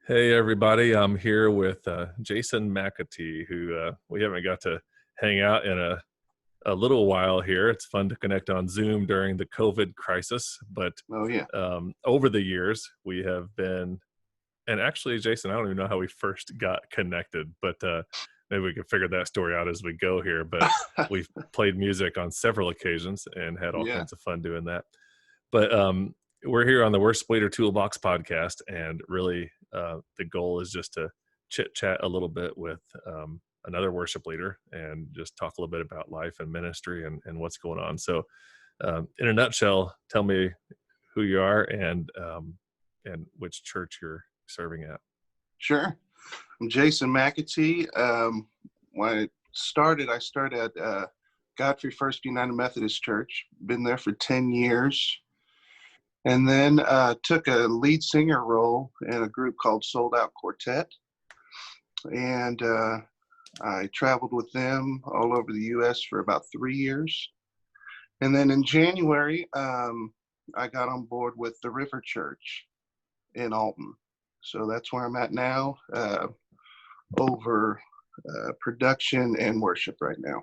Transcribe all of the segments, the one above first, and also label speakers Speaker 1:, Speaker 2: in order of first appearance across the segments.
Speaker 1: Hey everybody, I'm here with Jason McAtee, who we haven't got to hang out in a little while here. It's fun to connect on Zoom during the COVID crisis, but
Speaker 2: Oh yeah.
Speaker 1: over the years we have been, and actually, Jason, I don't even know how we first got connected, but maybe we can figure that story out as we go here. But we've played music on several occasions and had all
Speaker 2: Yeah.
Speaker 1: kinds of fun doing that. But we're here on the Worst Leader Toolbox podcast, and really the goal is just to chit chat a little bit with another worship leader and just talk a little bit about life and ministry and what's going on. So, in a nutshell, tell me who you are and which church you're serving at.
Speaker 2: Sure. I'm Jason McAtee. When I started at Godfrey First United Methodist Church. Been there for 10 years. And then took a lead singer role in a group called Sold Out Quartet. And I traveled with them all over the U.S. for about 3 years. And then in January, I got on board with the River Church in Alton. So that's where I'm at now, over production and worship right now.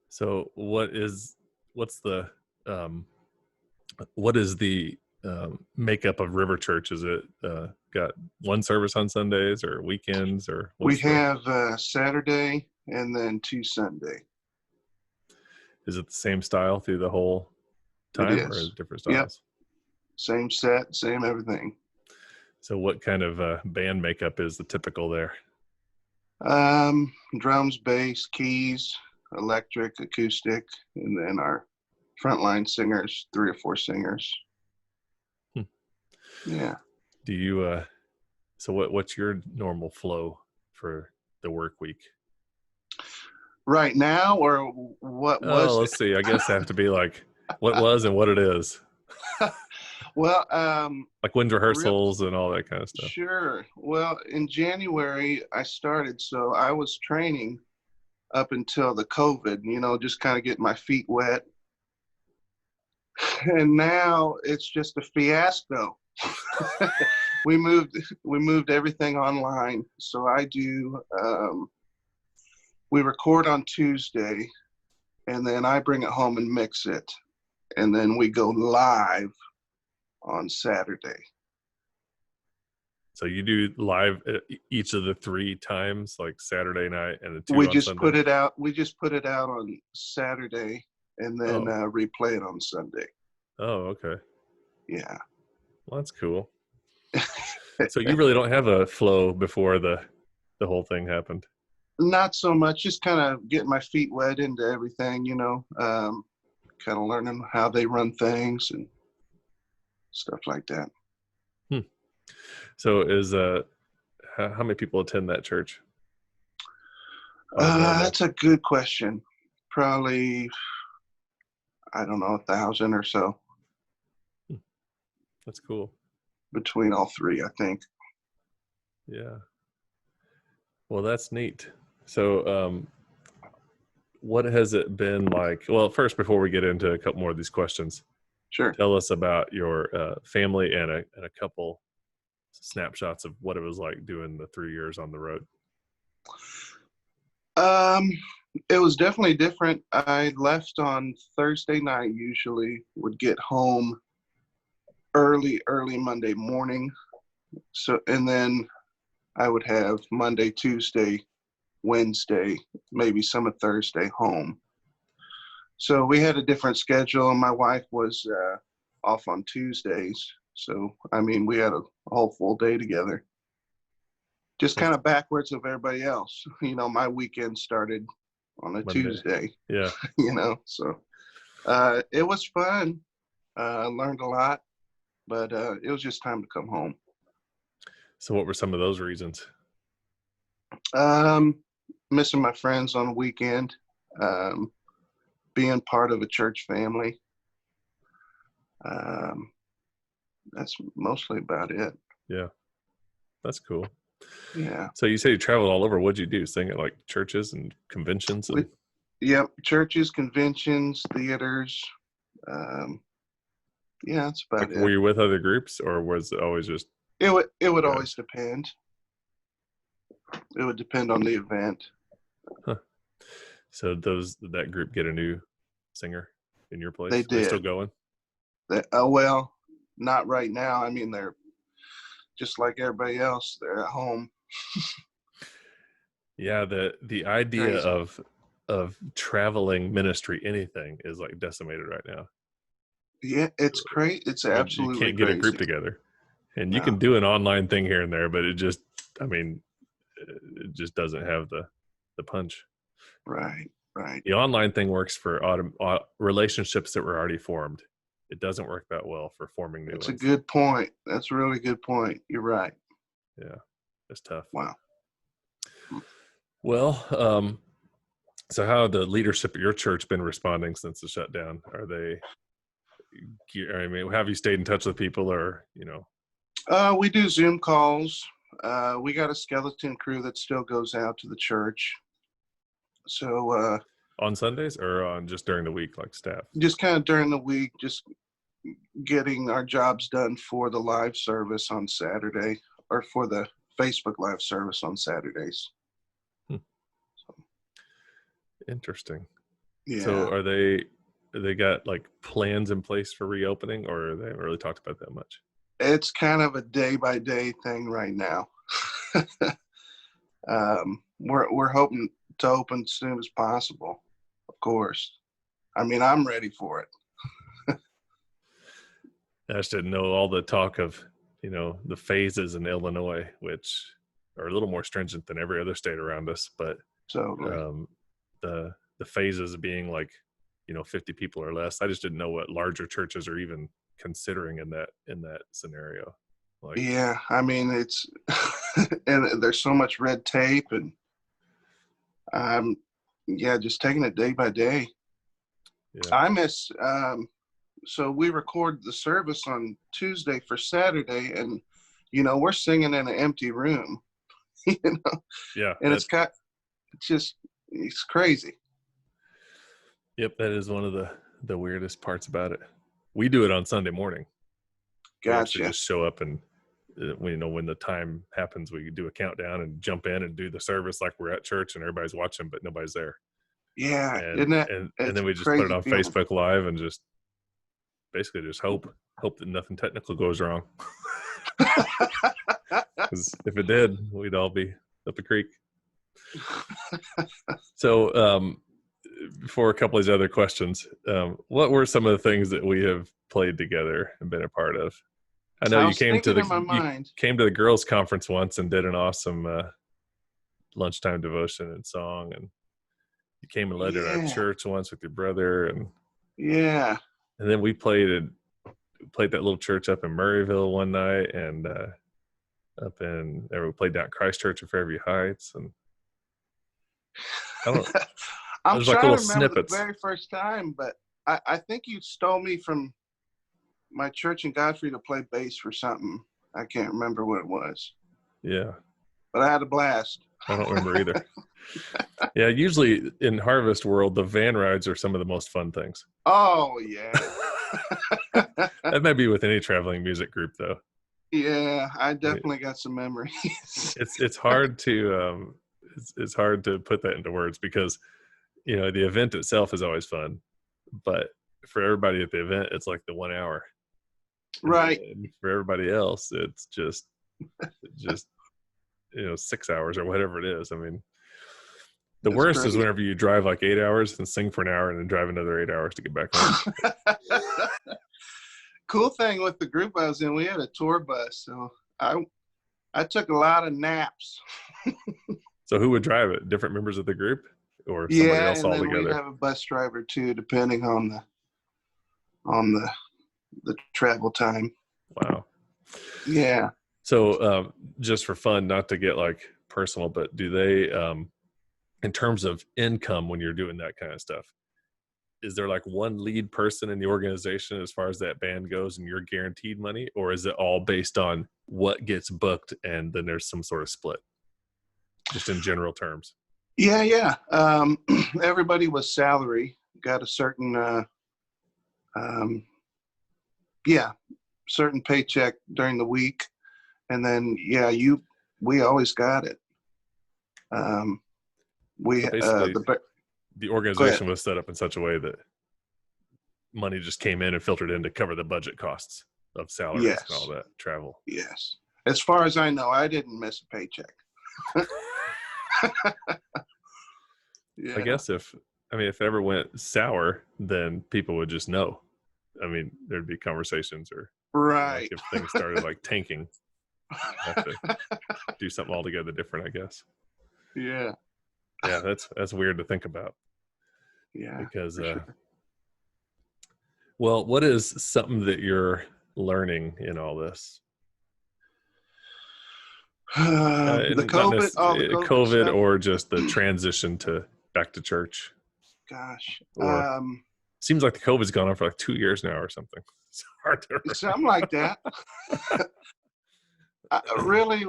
Speaker 1: So what's the what is the makeup of River Church? Is it got one service on Sundays or weekends, or
Speaker 2: We have Saturday and then 2 Sunday.
Speaker 1: Is it the same style through the whole time, or is it different styles?
Speaker 2: Yep. Same set, same everything.
Speaker 1: So what kind of band makeup is the typical there?
Speaker 2: Drums, bass, keys, electric, acoustic, and then our frontline singers, 3 or 4 singers. Yeah.
Speaker 1: Do you so what's your normal flow for the work week
Speaker 2: right now, or what was
Speaker 1: let's see, I guess I have to be like what was and what it is.
Speaker 2: Well,
Speaker 1: like when's rehearsals and all that kind of stuff.
Speaker 2: Sure. Well, in January I started, so I was training up until the COVID, just kind of getting my feet wet. And now it's just a fiasco. we moved everything online. So I do we record on Tuesday, and then I bring it home and mix it, and then we go live on Saturday.
Speaker 1: So you do live each of the 3 times, like Saturday night and the 2
Speaker 2: we
Speaker 1: on
Speaker 2: just
Speaker 1: Sunday?
Speaker 2: We just put it out on Saturday and then replay it on Sunday.
Speaker 1: Oh, okay.
Speaker 2: Yeah.
Speaker 1: Well, that's cool. So you really don't have a flow before the whole thing happened?
Speaker 2: Not so much, just kind of getting my feet wet into everything, kind of learning how they run things and stuff like that.
Speaker 1: So is how many people attend that church?
Speaker 2: That's a good question. Probably, I don't know, 1,000 or so.
Speaker 1: That's cool.
Speaker 2: Between all 3, I think.
Speaker 1: Yeah. Well, that's neat. So what has it been like? Well, first, before we get into a couple more of these questions,
Speaker 2: sure,
Speaker 1: tell us about your family and a couple snapshots of what it was like doing the 3 years on the road.
Speaker 2: It was definitely different. I left on Thursday night, usually would get home early Monday morning. So, and then I would have Monday, Tuesday, Wednesday, maybe some of Thursday home. So we had a different schedule, and my wife was off on Tuesdays. So, we had a whole full day together. Just kind of backwards of everybody else. My weekend started on a Monday. Tuesday.
Speaker 1: Yeah.
Speaker 2: So it was fun. I learned a lot, but it was just time to come home.
Speaker 1: So what were some of those reasons?
Speaker 2: Missing my friends on the weekend, being part of a church family. That's mostly about it.
Speaker 1: Yeah. That's cool.
Speaker 2: Yeah.
Speaker 1: So you say you traveled all over. What'd you do? Sing at like churches and conventions?
Speaker 2: Yep. Churches, conventions, theaters. Yeah, that's about it.
Speaker 1: Were you with other groups, or was it always just
Speaker 2: It would always
Speaker 1: Gotcha.
Speaker 2: depend. It would depend on the event.
Speaker 1: Huh. So that group get a new singer in your
Speaker 2: They
Speaker 1: place? Are they still
Speaker 2: did.
Speaker 1: going?
Speaker 2: Oh well, not right now. I mean, they're just like everybody else. They're at home.
Speaker 1: Yeah, the idea
Speaker 2: Crazy.
Speaker 1: of traveling ministry, anything, is like decimated right now.
Speaker 2: Yeah, it's crazy. It's
Speaker 1: You
Speaker 2: absolutely
Speaker 1: can't get a group
Speaker 2: crazy.
Speaker 1: together, and you
Speaker 2: No,
Speaker 1: can do an online thing here and there, but I mean, it just doesn't have the punch.
Speaker 2: right, right.
Speaker 1: The online thing works for relationships that were already formed. It doesn't work that well for forming new
Speaker 2: That's a
Speaker 1: ones.
Speaker 2: good point. That's a really good point. You're right.
Speaker 1: Yeah, it's tough.
Speaker 2: Wow.
Speaker 1: Well, so how have the leadership at your church been responding since the shutdown? Are they? I mean, have you stayed in touch with people, or
Speaker 2: We do Zoom calls. We got a skeleton crew that still goes out to the church. So
Speaker 1: on Sundays or on just during the week, like staff?
Speaker 2: just kind of during the week, just getting our jobs done for the live service on Saturday, or for the Facebook live service on Saturdays.
Speaker 1: Hmm. Interesting. So
Speaker 2: Yeah,
Speaker 1: they got like plans in place for reopening, or they haven't really talked about that much?
Speaker 2: it's kind of a day by day thing right now. We're hoping to open as soon as possible, of course. I mean, I'm ready for it.
Speaker 1: I just didn't know all the talk of the phases in Illinois, which are a little more stringent than every other state around us, but
Speaker 2: Totally.
Speaker 1: um, the phases being like 50 people or less. I just didn't know what larger churches are even considering in that scenario. Like,
Speaker 2: Yeah, I mean it's and there's so much red tape, and um yeah, just taking it day by day.
Speaker 1: yeah,
Speaker 2: I miss so we record the service on Tuesday for Saturday, and we're singing in an empty room, you know,
Speaker 1: yeah,
Speaker 2: and it's crazy.
Speaker 1: yep, that is one of the weirdest parts about it. We do it on Sunday morning. We actually
Speaker 2: Gotcha.
Speaker 1: just show up, and when the time happens, we do a countdown and jump in and do the service like we're at church and everybody's watching, but nobody's there.
Speaker 2: Yeah,
Speaker 1: And
Speaker 2: isn't that
Speaker 1: and
Speaker 2: it's
Speaker 1: then
Speaker 2: a
Speaker 1: we just put it
Speaker 2: crazy
Speaker 1: on
Speaker 2: feeling.
Speaker 1: Facebook Live and just basically just hope that nothing technical goes wrong. Because if it did, we'd all be up the creek. So, before a couple of these other questions, what were some of the things that we have played together and been a part of? I know
Speaker 2: I
Speaker 1: you
Speaker 2: was
Speaker 1: came to
Speaker 2: thinking
Speaker 1: the
Speaker 2: in my
Speaker 1: you
Speaker 2: mind.
Speaker 1: came to the girls' conference once and did an awesome lunchtime devotion and song, and you came and led at our
Speaker 2: Yeah,
Speaker 1: church once with your brother,
Speaker 2: yeah.
Speaker 1: and then we played that little church up in Murrayville one night, and we played down at Christchurch in Fairview Heights, and I don't.
Speaker 2: I'm
Speaker 1: There's like
Speaker 2: trying
Speaker 1: little
Speaker 2: to remember the
Speaker 1: snippets.
Speaker 2: very first time, but I think you stole me from my church in Godfrey to play bass for something. I can't remember what it was,
Speaker 1: Yeah,
Speaker 2: but I had a blast.
Speaker 1: I don't remember either. Yeah, usually in Harvest World, the van rides are some of the most fun things.
Speaker 2: Oh yeah.
Speaker 1: That may be with any traveling music group, though.
Speaker 2: Yeah, I
Speaker 1: I mean,
Speaker 2: definitely got some memories.
Speaker 1: it's hard to it's hard to put that into words because the event itself is always fun, but for everybody at the event, it's like the 1 hour, and
Speaker 2: Right.
Speaker 1: then for everybody else, it's just 6 hours or whatever it is. I mean, the
Speaker 2: It's
Speaker 1: worst is
Speaker 2: crazy.
Speaker 1: whenever you drive like 8 hours and sing for an hour and then drive another 8 hours to get back home.
Speaker 2: Cool thing with the group I was in, we had a tour bus, so I took a lot of naps.
Speaker 1: So who would drive it? Different members of the group or somebody
Speaker 2: Yeah,
Speaker 1: else
Speaker 2: and then we'd
Speaker 1: altogether?
Speaker 2: have a bus driver too, depending on the travel time.
Speaker 1: Wow.
Speaker 2: Yeah.
Speaker 1: So just for fun, not to get like personal, but do they, in terms of income when you're doing that kind of stuff, is there like one lead person in the organization as far as that band goes and you're guaranteed money, or is it all based on what gets booked and then there's some sort of split, just in general terms?
Speaker 2: Yeah, yeah. Everybody was salary, got a certain um, yeah, certain paycheck during the week, And then, yeah, we always got it. We,
Speaker 1: So basically, the
Speaker 2: go ahead.
Speaker 1: organization was set up in such a way that money just came in and filtered in to cover the budget costs of salaries and all
Speaker 2: Yes.
Speaker 1: that travel.
Speaker 2: Yes. As far as I know, I didn't miss a paycheck.
Speaker 1: I
Speaker 2: Yeah.
Speaker 1: guess if it ever went sour, then people would just know. I mean, there'd be conversations, or like
Speaker 2: Right.
Speaker 1: if things started like tanking, have to do something altogether different, I guess.
Speaker 2: Yeah.
Speaker 1: Yeah, that's weird to think about.
Speaker 2: Yeah.
Speaker 1: Because
Speaker 2: For sure.
Speaker 1: well, what is something that you're learning in all this?
Speaker 2: The
Speaker 1: And not
Speaker 2: COVID, all the
Speaker 1: necessarily
Speaker 2: COVID
Speaker 1: COVID,
Speaker 2: stuff.
Speaker 1: or just the transition to back to church,
Speaker 2: Gosh.
Speaker 1: or seems like the COVID's gone on for like 2 years now or something. It's hard to
Speaker 2: Something like that. Really,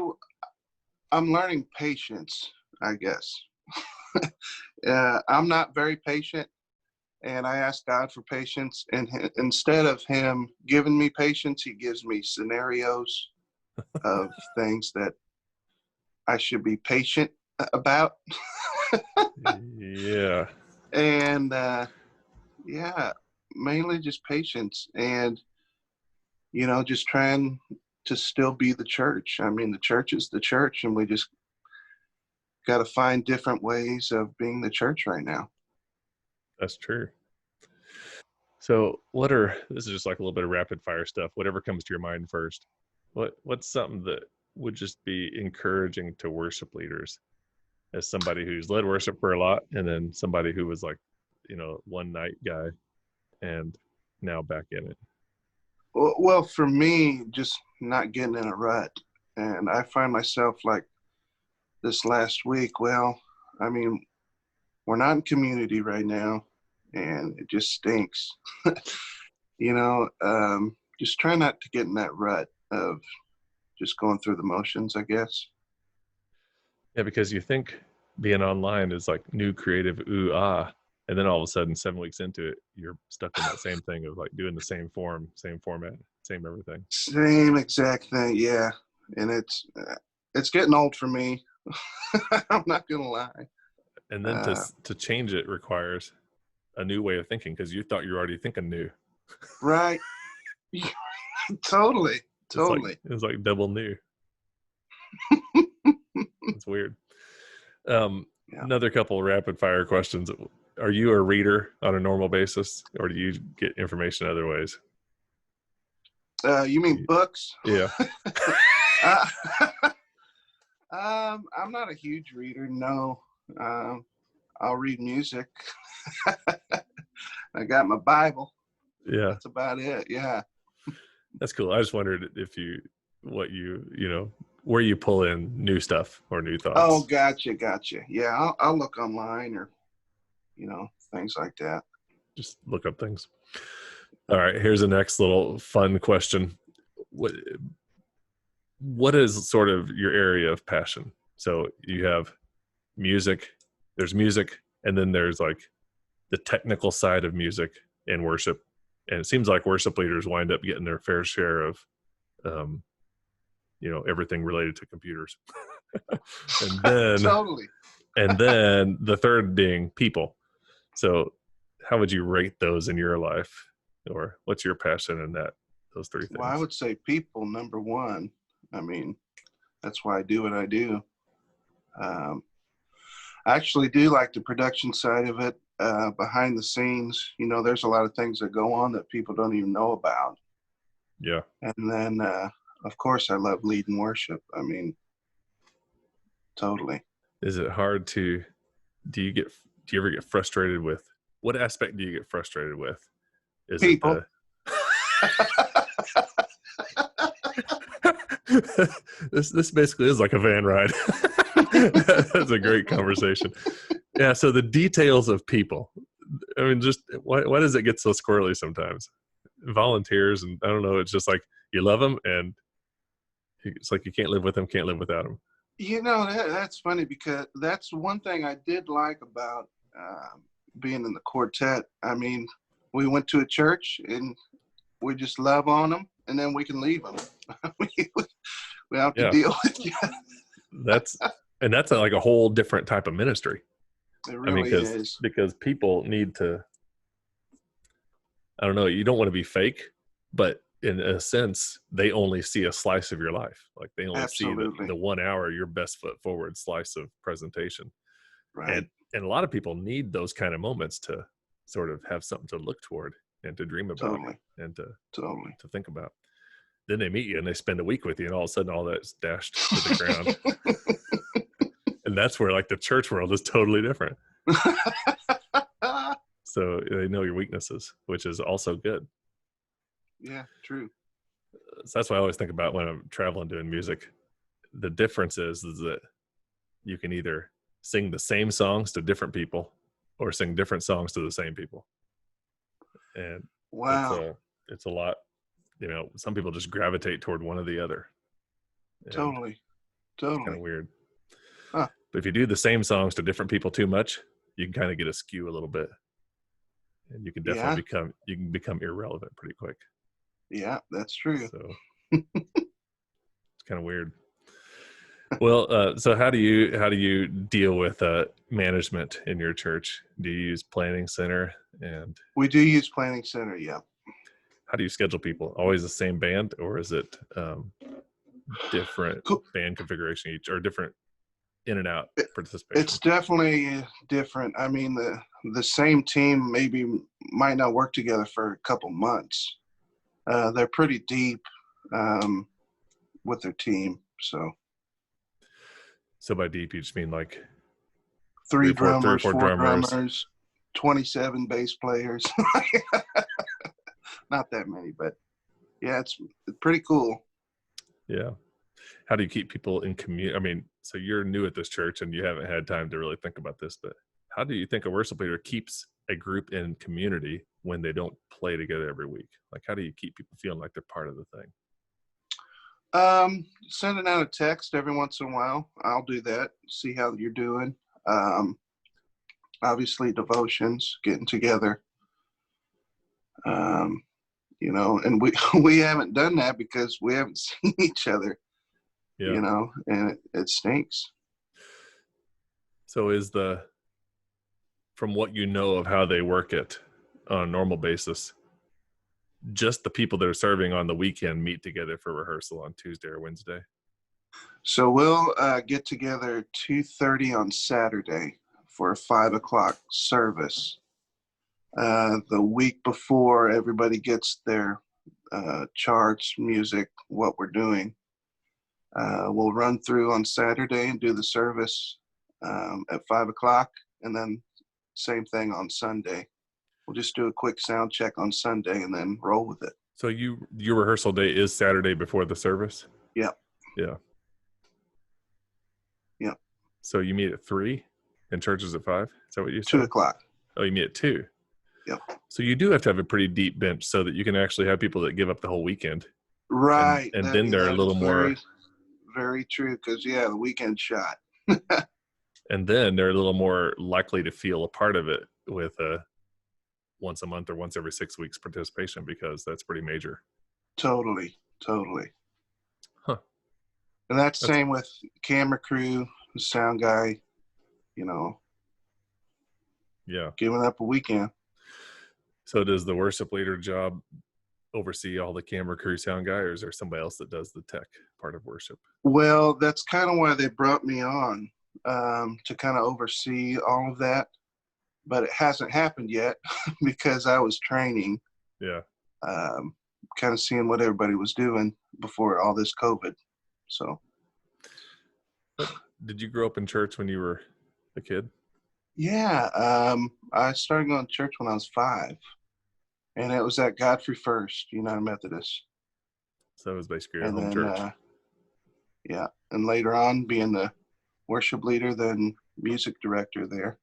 Speaker 2: I'm learning patience, I guess. I'm not very patient, and I ask God for patience. And instead of Him giving me patience, He gives me scenarios of things that I should be patient about.
Speaker 1: Yeah.
Speaker 2: And yeah, mainly just patience, and just trying to still be the church. I mean, the church is the church, and we just got to find different ways of being the church right now.
Speaker 1: That's true. So this is just like a little bit of rapid fire stuff, whatever comes to your mind first. What's something that would just be encouraging to worship leaders, as somebody who's led worship for a lot, and then somebody who was like, one night guy and now back in it?
Speaker 2: Well, for me, just not getting in a rut. And I find myself like this last week, well, I mean, we're not in community right now, and it just stinks. Just try not to get in that rut of just going through the motions, I guess.
Speaker 1: Yeah, because you think being online is like new creative ooh ah, and then all of a sudden 7 weeks into it, you're stuck in that same thing of like doing the same form, same format, same everything.
Speaker 2: Same exact thing, yeah. And it's getting old for me. I'm not gonna lie.
Speaker 1: And then to change it requires a new way of thinking, because you thought you were already thinking new.
Speaker 2: Right. Totally.
Speaker 1: It's like double new. It's weird.
Speaker 2: Yeah.
Speaker 1: Another couple of rapid fire questions. Are you a reader on a normal basis, or do you get information other ways?
Speaker 2: You mean books?
Speaker 1: Yeah.
Speaker 2: uh, I'm not a huge reader. No. I'll read music. I got my Bible.
Speaker 1: Yeah.
Speaker 2: That's about it. Yeah.
Speaker 1: That's cool. I just wondered where you pull in new stuff or new thoughts.
Speaker 2: Oh, gotcha. Yeah, I'll look online, or things like that.
Speaker 1: Just look up things. All right, here's the next little fun question. What is sort of your area of passion? So you have music, there's music, and then there's like the technical side of music and worship. And it seems like worship leaders wind up getting their fair share of everything related to computers. And then
Speaker 2: Totally.
Speaker 1: and then the third being people. So how would you rate those in your life, or what's your passion in those three things?
Speaker 2: Well, I would say people, number one. I mean, that's why I do what I do. I actually do like the production side of it, behind the scenes. There's a lot of things that go on that people don't even know about.
Speaker 1: Yeah.
Speaker 2: And then, of course, I love leading worship. I mean, totally.
Speaker 1: Is it hard do you ever get frustrated with, what aspect do you get frustrated with? Is
Speaker 2: people.
Speaker 1: This basically is like a van ride. That's a great conversation. Yeah. So the details of people, I mean, just why does it get so squirrely sometimes? Volunteers, and I don't know, it's just like you love them, and it's like you can't live with them, can't live without them.
Speaker 2: That's funny, because that's one thing I did like about being in the quartet. I mean, we went to a church and we just love on them, and then we can leave them. we have to
Speaker 1: Yeah.
Speaker 2: deal with you.
Speaker 1: That's like a whole different type of ministry.
Speaker 2: It
Speaker 1: I mean,
Speaker 2: really is.
Speaker 1: because people need to, I don't know, you don't want to be fake, but in a sense, they only see a slice of your life. Like they only see
Speaker 2: Absolutely.
Speaker 1: the 1 hour, your best foot forward slice of presentation.
Speaker 2: Right.
Speaker 1: And a lot of people need those kind of moments to sort of have something to look toward and to dream about
Speaker 2: Totally.
Speaker 1: and
Speaker 2: Totally.
Speaker 1: to think about. Then they meet you and they spend a week with you, and all of a sudden all that's dashed to the ground. And that's where like the church world is totally different. So they know your weaknesses, which is also good.
Speaker 2: Yeah, true.
Speaker 1: So that's what I always think about when I'm traveling doing music. The difference is that you can either sing the same songs to different people or sing different songs to the same people. And
Speaker 2: Wow.
Speaker 1: it's a lot, some people just gravitate toward one or the other. And
Speaker 2: Totally.
Speaker 1: it's kind
Speaker 2: Totally.
Speaker 1: of weird.
Speaker 2: Huh.
Speaker 1: But if you do the same songs to different people too much, you can kind of get a skew a little bit. And you can definitely become irrelevant pretty quick.
Speaker 2: Yeah, that's true.
Speaker 1: So it's kind of weird. Well, so how do you deal with management in your church? Do you use planning center, and
Speaker 2: We do use Planning Center, yeah.
Speaker 1: how do you schedule people? Always the same band, or is it different
Speaker 2: Cool.
Speaker 1: band configuration each, or different in and out participation?
Speaker 2: It's definitely different. I mean, the same team maybe might not work together for a couple months. They're pretty deep with their team.
Speaker 1: So by deep, you just mean like
Speaker 2: Three
Speaker 1: three or
Speaker 2: drummers,
Speaker 1: four
Speaker 2: four
Speaker 1: drummers.
Speaker 2: drummers, 27 bass players. Not that many, but yeah, it's pretty cool.
Speaker 1: Yeah. How do you keep people in community? I mean, so you're new at this church and you haven't had time to really think about this, but how do you think a worship leader keeps a group in community when they don't play together every week? Like, how do you keep people feeling like they're part of the thing?
Speaker 2: Sending out a text every once in a while. I'll do that. See how you're doing. Obviously devotions, getting together. And we haven't done that because we haven't seen each other.
Speaker 1: Yeah.
Speaker 2: And it stinks.
Speaker 1: So from what you know of how they work it on a normal basis, just the people that are serving on the weekend meet together for rehearsal on Tuesday or Wednesday?
Speaker 2: So we'll get together 2:30 on Saturday for a 5 o'clock service. The week before, everybody gets their charts, music, what we're doing. We'll run through on Saturday and do the service at 5 o'clock, and then same thing on Sunday. We'll just do a quick sound check on Sunday and then roll with it.
Speaker 1: So your rehearsal day is Saturday before the service?
Speaker 2: Yeah.
Speaker 1: Yeah.
Speaker 2: Yeah.
Speaker 1: So you meet at 3 and church is at 5? Is that what you said?
Speaker 2: 2 o'clock.
Speaker 1: Oh, you meet at 2?
Speaker 2: Yep.
Speaker 1: So you do have to have a pretty deep bench so that you can actually have people that give up the whole weekend.
Speaker 2: Right.
Speaker 1: And then they're a little more.
Speaker 2: Very true, because, the weekend shot.
Speaker 1: And then they're a little more likely to feel a part of it with a once a month or once every 6 weeks participation, because that's pretty major.
Speaker 2: Totally.
Speaker 1: Huh.
Speaker 2: And that's same with camera crew, the sound guy,
Speaker 1: Yeah.
Speaker 2: giving up a weekend.
Speaker 1: So does the worship leader job oversee all the camera crew, sound guy, or is there somebody else that does the tech part of worship?
Speaker 2: Well, that's kind of why they brought me on, to kind of oversee all of that. But it hasn't happened yet because I was training.
Speaker 1: Yeah.
Speaker 2: Kind of seeing what everybody was doing before all this COVID. So.
Speaker 1: Did you grow up in church when you were a kid?
Speaker 2: Yeah. I started going to church when I was 5. And it was at Godfrey First United Methodist.
Speaker 1: So it was basically your
Speaker 2: And
Speaker 1: home
Speaker 2: then,
Speaker 1: church.
Speaker 2: and later on being the worship leader, then music director there.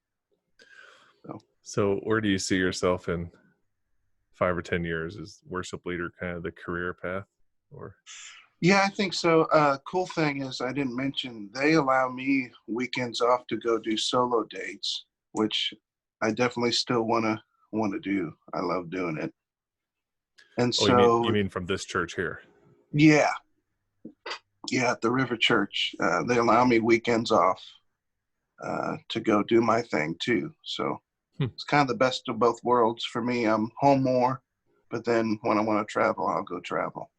Speaker 1: So where do you see yourself in 5 or 10 years? Is worship leader kind of the career path, or?
Speaker 2: Yeah, I think so. Cool thing is I didn't mention they allow me weekends off to go do solo dates, which I definitely still want to do. I love doing it. And
Speaker 1: Oh,
Speaker 2: so
Speaker 1: you mean from this church here?
Speaker 2: yeah. Yeah, at the River Church. They allow me weekends off to go do my thing too. So
Speaker 1: Hmm,
Speaker 2: it's kind of the best of both worlds for me. I'm home more, but then when I want to travel, I'll go travel.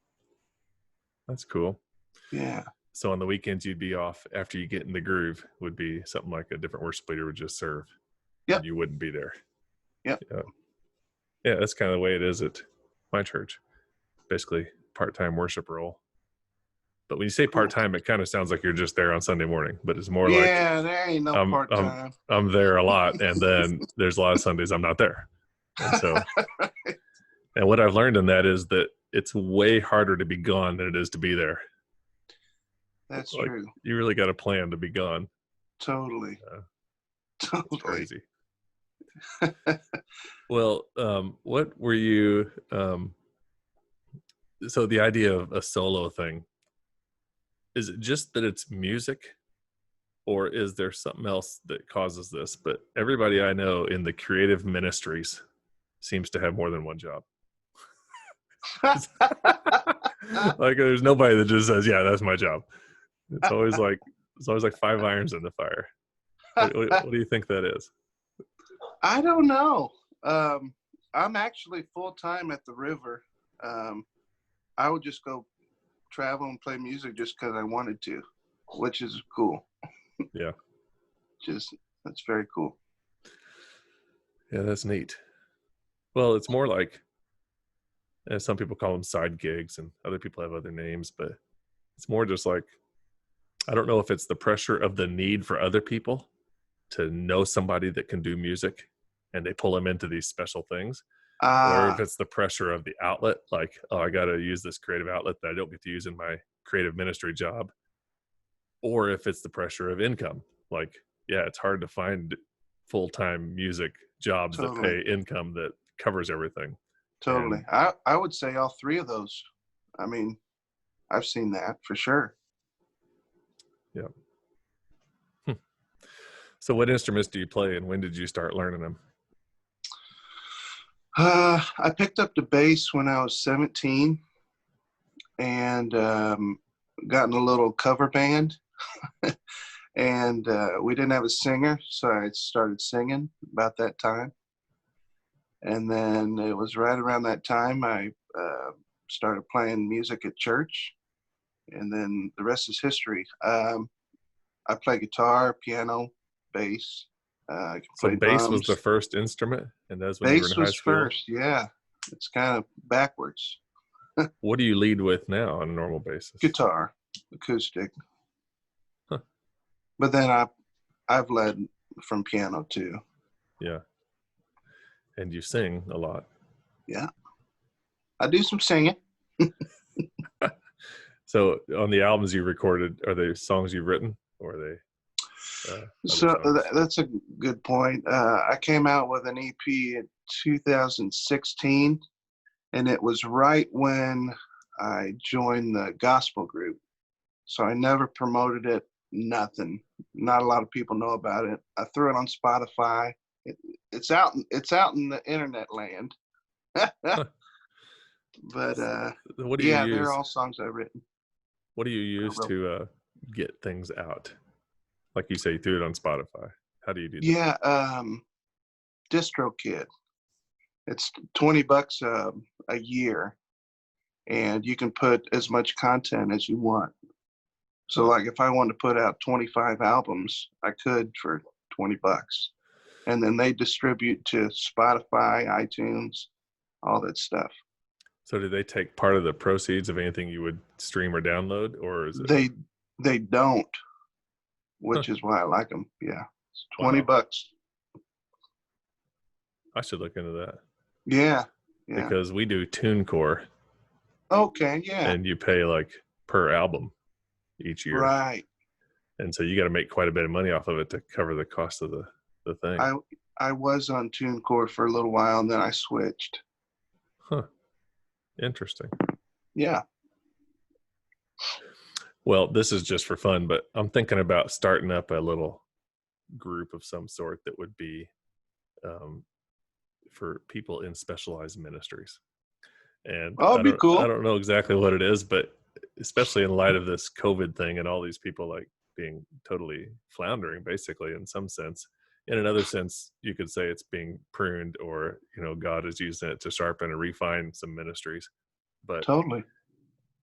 Speaker 1: that's cool.
Speaker 2: Yeah.
Speaker 1: So on the weekends you'd be off after you get in the groove would be something like a different worship leader would just serve and
Speaker 2: Yep.
Speaker 1: you wouldn't be there.
Speaker 2: Yep.
Speaker 1: Yeah. Yeah, that's kind of the way it is at my church. Basically part-time worship role. But when you say
Speaker 2: Cool.
Speaker 1: part-time, it kind of sounds like you're just there on Sunday morning, but it's more like
Speaker 2: Yeah, there ain't no
Speaker 1: I'm
Speaker 2: part
Speaker 1: I'm
Speaker 2: time.
Speaker 1: I'm there a lot and then there's a lot of Sundays I'm not there. And so and what I've learned in that is that it's way harder to be gone than it is to be there.
Speaker 2: That's
Speaker 1: Like
Speaker 2: true.
Speaker 1: you really got to plan to be gone.
Speaker 2: Totally.
Speaker 1: Uh, it's
Speaker 2: Totally.
Speaker 1: crazy. Well, what were you? So the idea of a solo thing, is it just that it's music, or is there something else that causes this? But everybody I know in the creative ministries seems to have more than one job. Like there's nobody that just says, "Yeah, that's my job." It's always like five irons in the fire. What do you think that is?
Speaker 2: I don't know. Um, I'm actually full time at the river. Um, I would just go travel and play music just because I wanted to, which is cool.
Speaker 1: Yeah,
Speaker 2: Just that's very cool.
Speaker 1: yeah, that's neat. Well, it's more like, and some people call them side gigs, and other people have other names, but it's more just like I don't know if it's the pressure of the need for other people to know somebody that can do music, and they pull them into these special things, or if
Speaker 2: Ah,
Speaker 1: it's the pressure of the outlet, like, oh, I got to use this creative outlet that I don't get to use in my creative ministry job, or if it's the pressure of income. Like, yeah, it's hard to find full time music jobs that
Speaker 2: totally,
Speaker 1: pay income that covers everything.
Speaker 2: totally.
Speaker 1: And
Speaker 2: I would say all three of those. I mean, I've seen that for sure.
Speaker 1: yeah. Hmm. So, what instruments do you play, and when did you start learning them?
Speaker 2: I picked up the bass when I was 17 and got in a little cover band. And we didn't have a singer, so I started singing about that time. And then it was right around that time I started playing music at church, and then the rest is history. I play guitar, piano, bass. I can
Speaker 1: So,
Speaker 2: play
Speaker 1: bass was the
Speaker 2: drums.
Speaker 1: first instrument, and that's when you were in
Speaker 2: Bass
Speaker 1: high
Speaker 2: was
Speaker 1: school.
Speaker 2: first, yeah. It's kind of backwards.
Speaker 1: What do you lead with now on a normal basis?
Speaker 2: Guitar, acoustic,
Speaker 1: Huh.
Speaker 2: but then I've led from piano too.
Speaker 1: Yeah, and you sing a lot.
Speaker 2: Yeah, I do some singing.
Speaker 1: So, on the albums you recorded, are they songs you've written, or are they other
Speaker 2: So
Speaker 1: songs?
Speaker 2: that's a good point. I came out with an EP in 2016, and it was right when I joined the gospel group. So I never promoted it, nothing. Not a lot of people know about it. I threw it on Spotify. It, it's out in the internet land.
Speaker 1: Huh.
Speaker 2: But
Speaker 1: What do you
Speaker 2: yeah, they're
Speaker 1: use?
Speaker 2: all songs I've written
Speaker 1: What do you
Speaker 2: or
Speaker 1: use
Speaker 2: wrote.
Speaker 1: to get things out? Like you say, you threw it on Spotify. How do you do that?
Speaker 2: Yeah, DistroKid. It's $20 a year, and you can put as much content as you want. So,
Speaker 1: Huh.
Speaker 2: like, if I wanted to put out 25 albums, I could for $20, and then they distribute to Spotify, iTunes, all that stuff.
Speaker 1: So, do they take part of the proceeds of anything you would stream or download, or is it?
Speaker 2: They they don't,
Speaker 1: Huh.
Speaker 2: which is why I like them. Yeah, it's 20
Speaker 1: Wow,
Speaker 2: bucks.
Speaker 1: I should look into that
Speaker 2: Yeah, yeah.
Speaker 1: because we do TuneCore,
Speaker 2: Okay, yeah,
Speaker 1: and you pay like per album each year,
Speaker 2: right.
Speaker 1: and so you got to make quite a bit of money off of it to cover the cost of the thing.
Speaker 2: I I was on TuneCore for a little while, and then I switched.
Speaker 1: Huh. Interesting.
Speaker 2: Yeah.
Speaker 1: Well, this is just for fun, but I'm thinking about starting up a little group of some sort that would be um, for people in specialized ministries. And
Speaker 2: Oh, it'd be
Speaker 1: I
Speaker 2: cool.
Speaker 1: don't know exactly what it is, but especially in light of this COVID thing and all these people like being totally floundering, basically, in some sense. In another sense, you could say it's being pruned, or God is using it to sharpen and refine some ministries. But
Speaker 2: Totally.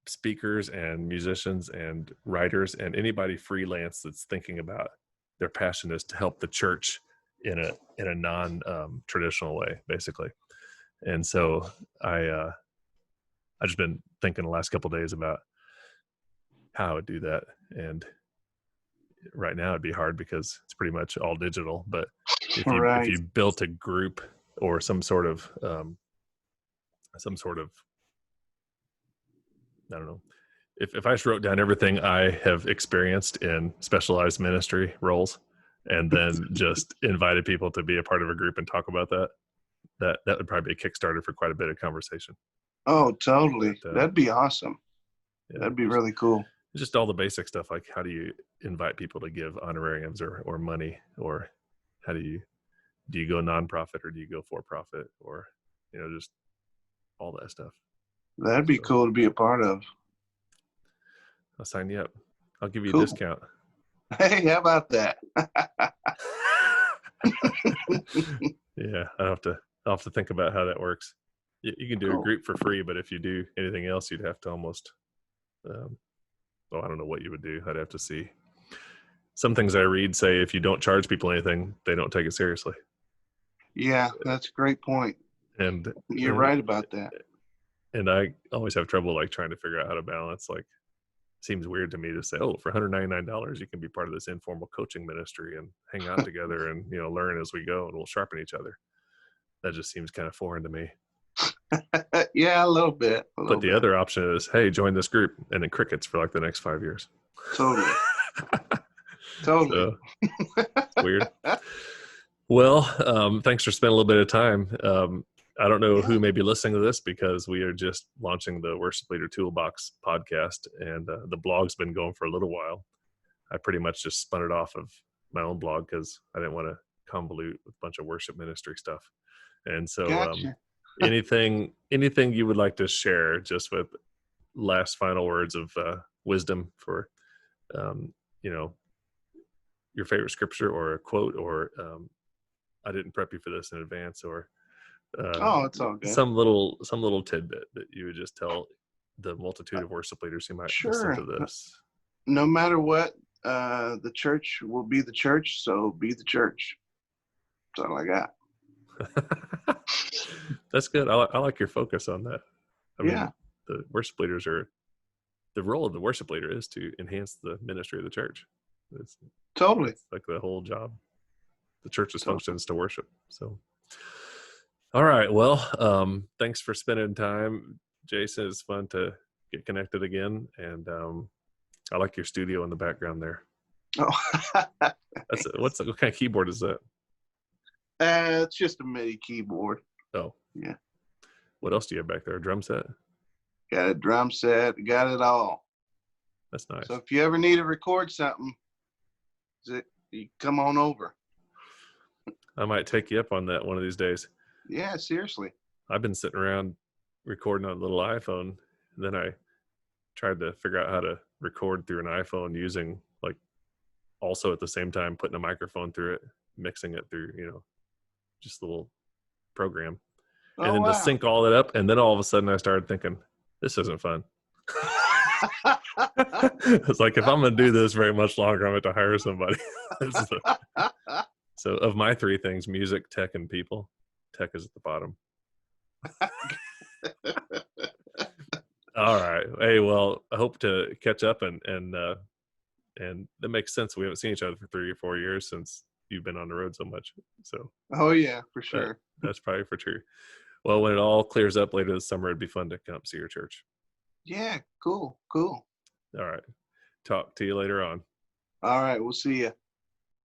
Speaker 1: speakers and musicians and writers and anybody freelance that's thinking about their passion is to help the church in a non traditional way, basically. And so I just been thinking the last couple of days about how I would do that. And right now it'd be hard because it's pretty much all digital. But if
Speaker 2: Right.
Speaker 1: you built a group or some sort of I don't know, if I just wrote down everything I have experienced in specialized ministry roles and then just invited people to be a part of a group and talk about that would probably be a Kickstarter for quite a bit of conversation.
Speaker 2: Oh, totally.
Speaker 1: But,
Speaker 2: That'd be awesome.
Speaker 1: yeah,
Speaker 2: That'd be really cool.
Speaker 1: just all the basic stuff, like how do you invite people to give honorariums or money, or how do you go nonprofit or do you go for profit, or just all that stuff.
Speaker 2: That'd be cool to be a part of.
Speaker 1: I'll sign you up. I'll give you
Speaker 2: Cool.
Speaker 1: a discount.
Speaker 2: Hey, how about that?
Speaker 1: Yeah, I'll have to think about how that works. You can do
Speaker 2: Cool.
Speaker 1: a group for free, but if you do anything else, you'd have to almost I don't know what you would do. I'd have to see. Some things I read say if you don't charge people anything, they don't take it seriously.
Speaker 2: Yeah, that's a great point.
Speaker 1: And
Speaker 2: You're right about that.
Speaker 1: And I always have trouble like trying to figure out how to balance. Like, it seems weird to me to say, oh, for $199 you can be part of this informal coaching ministry and hang out together and learn as we go and we'll sharpen each other. That just seems kind of foreign to me.
Speaker 2: Yeah, a little bit.
Speaker 1: But the other option is, hey, join this group, and then crickets for like the next 5 years.
Speaker 2: Totally. Totally.
Speaker 1: So, weird. Well, thanks for spending a little bit of time. I don't know who may be listening to this because we are just launching the Worship Leader Toolbox podcast, and the blog's been going for a little while. I pretty much just spun it off of my own blog because I didn't want to convolute with a bunch of worship ministry stuff. And so
Speaker 2: Gotcha.
Speaker 1: anything you would like to share, just with last final words of wisdom for your favorite scripture or a quote, or I didn't prep you for this in advance, or
Speaker 2: It's all good.
Speaker 1: some little tidbit that you would just tell the multitude of worship leaders who might listen to this.
Speaker 2: No matter what, the church will be the church, so be the church. That's all I got.
Speaker 1: That's good. I like your focus on that. I mean,
Speaker 2: Yeah.
Speaker 1: the worship leaders the role of the worship leader is to enhance the ministry of the church. It's
Speaker 2: Totally.
Speaker 1: like the whole job. The church's function is to worship. So, all right. Well, thanks for spending time, Jason. It's fun to get connected again. And I like your studio in the background there.
Speaker 2: Oh.
Speaker 1: What kind of keyboard is that?
Speaker 2: It's just a MIDI keyboard.
Speaker 1: Oh.
Speaker 2: Yeah.
Speaker 1: What else do you have back there? A drum set?
Speaker 2: Got a drum set. Got it all.
Speaker 1: That's nice.
Speaker 2: So if you ever need to record something, you come on over.
Speaker 1: I might take you up on that one of these days.
Speaker 2: Yeah, seriously.
Speaker 1: I've been sitting around recording on a little iPhone. And then I tried to figure out how to record through an iPhone using, like, also at the same time putting a microphone through it, mixing it through, just a little program. And then to sync all that up. And then all of a sudden I started thinking, this isn't fun. It's like, if I'm going to do this very much longer, I'm going to have to hire somebody. So of my three things, music, tech, and people, tech is at the bottom. All right. Hey, well, I hope to catch up, and that makes sense. We haven't seen each other for 3 or 4 years since you've been on the road so much. So.
Speaker 2: Oh yeah, for sure.
Speaker 1: That's probably for true. Well, when it all clears up later this summer, it'd be fun to come see your church.
Speaker 2: Yeah, cool.
Speaker 1: All right. Talk to you later on.
Speaker 2: All right, we'll see you.